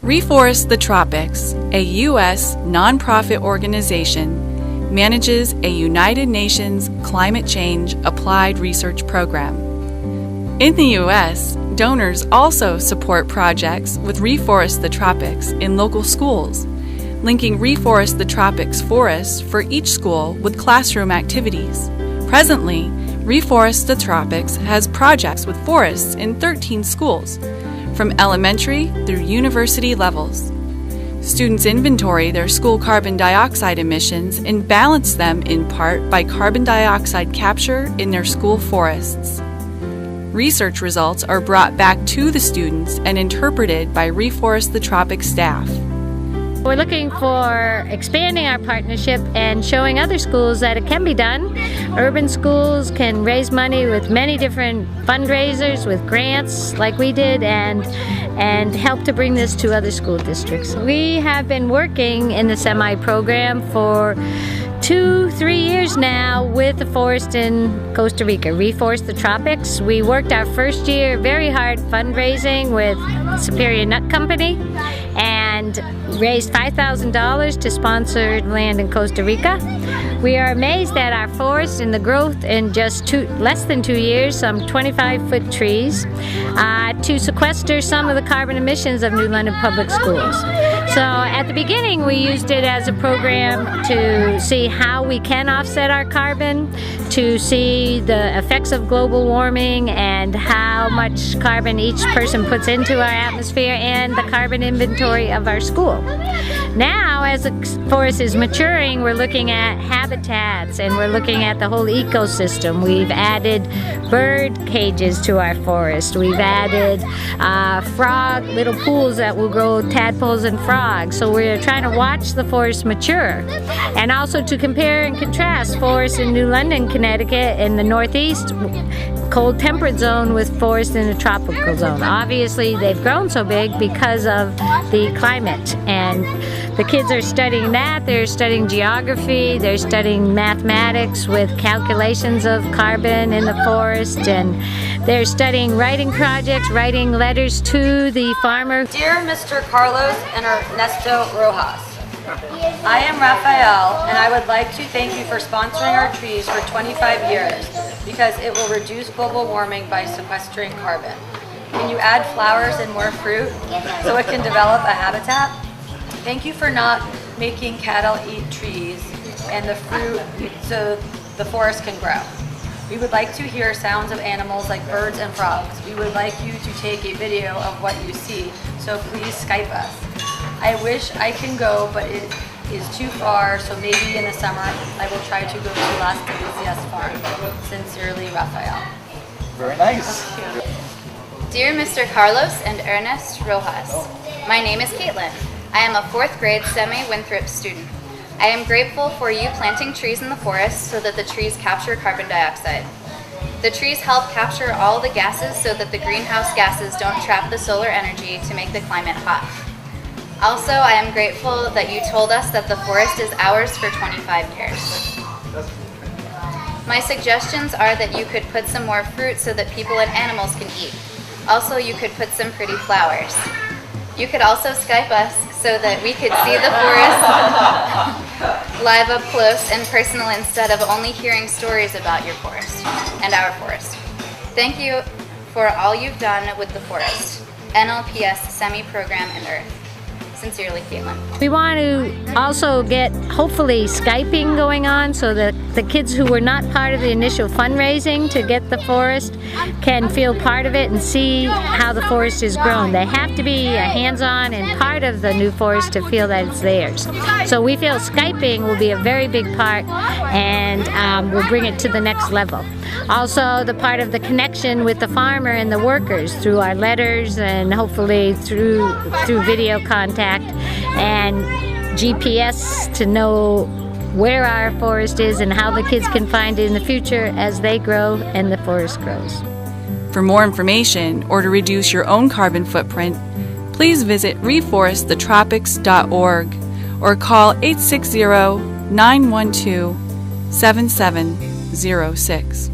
Reforest The Tropics, a U.S. nonprofit organization, manages a United Nations climate change applied research program. In the U.S., donors also support projects with Reforest The Tropics in local schools, linking Reforest The Tropics forests for each school with classroom activities. Presently, Reforest The Tropics has projects with forests in 13 schools, from elementary through university levels. Students inventory their school carbon dioxide emissions and balance them in part by carbon dioxide capture in their school forests. Research results are brought back to the students and interpreted by Reforest The Tropics staff. We're looking for expanding our partnership and showing other schools that it can be done. Urban schools can raise money with many different fundraisers, with grants like we did, and help to bring this to other school districts. We have been working in the semi-program for 2-3 years now with the forest in Costa Rica, Reforest The Tropics. We worked our first year very hard fundraising with Superior Nut Company and raised $5,000 to sponsor land in Costa Rica. We are amazed at our forest and the growth in just less than 2 years, some 25-foot trees, to sequester some of the carbon emissions of New London Public Schools. So at the beginning we used it as a program to see how we can offset our carbon, to see the effects of global warming and how much carbon each person puts into our atmosphere and the carbon inventory of our school. Now, as the forest is maturing, we're looking at habitats and we're looking at the whole ecosystem. We've added bird cages to our forest. We've added little pools that will grow tadpoles and frogs. So we're trying to watch the forest mature, and also to compare and contrast forests in New London, Connecticut in the Northeast, cold temperate zone, with forests in the tropical zone. Obviously they've grown so big because of the climate, and the kids are studying that. They're studying geography, they're studying mathematics with calculations of carbon in the forest, and they're studying writing projects, writing letters to the farmer. Dear Mr. Carlos and Ernesto Rojas, I am Rafael, and I would like to thank you for sponsoring our trees for 25 years because it will reduce global warming by sequestering carbon. Can you add flowers and more fruit so it can develop a habitat? Thank you for not making cattle eat trees and the fruit so the forest can grow. We would like to hear sounds of animals like birds and frogs. We would like you to take a video of what you see, so please Skype us. I wish I can go, but it is too far, so maybe in the summer I will try to go to Las Delicias Farm. Sincerely, Rafael. Very nice. Dear Mr. Carlos and Ernest Rojas, my name is Caitlin. I am a 4th grade semi-Winthrop student. I am grateful for you planting trees in the forest so that the trees capture carbon dioxide. The trees help capture all the gases so that the greenhouse gases don't trap the solar energy to make the climate hot. Also, I am grateful that you told us that the forest is ours for 25 years. My suggestions are that you could put some more fruit so that people and animals can eat. Also, you could put some pretty flowers. You could also Skype us so that we could see the forest live up close and personal instead of only hearing stories about your forest and our forest. Thank you for all you've done with the forest. NLPS Semi-Program and Earth. Sincerely, Caitlin. We want to also get, hopefully, Skyping going on so that the kids who were not part of the initial fundraising to get the forest can feel part of it and see how the forest is grown. They have to be hands-on and part of the new forest to feel that it's theirs. So we feel Skyping will be a very big part, and we'll bring it to the next level. Also, the part of the connection with the farmer and the workers through our letters and hopefully through video contact and GPS to know where our forest is and how the kids can find it in the future as they grow and the forest grows. For more information or to reduce your own carbon footprint, please visit reforestthetropics.org or call 860-912-7706.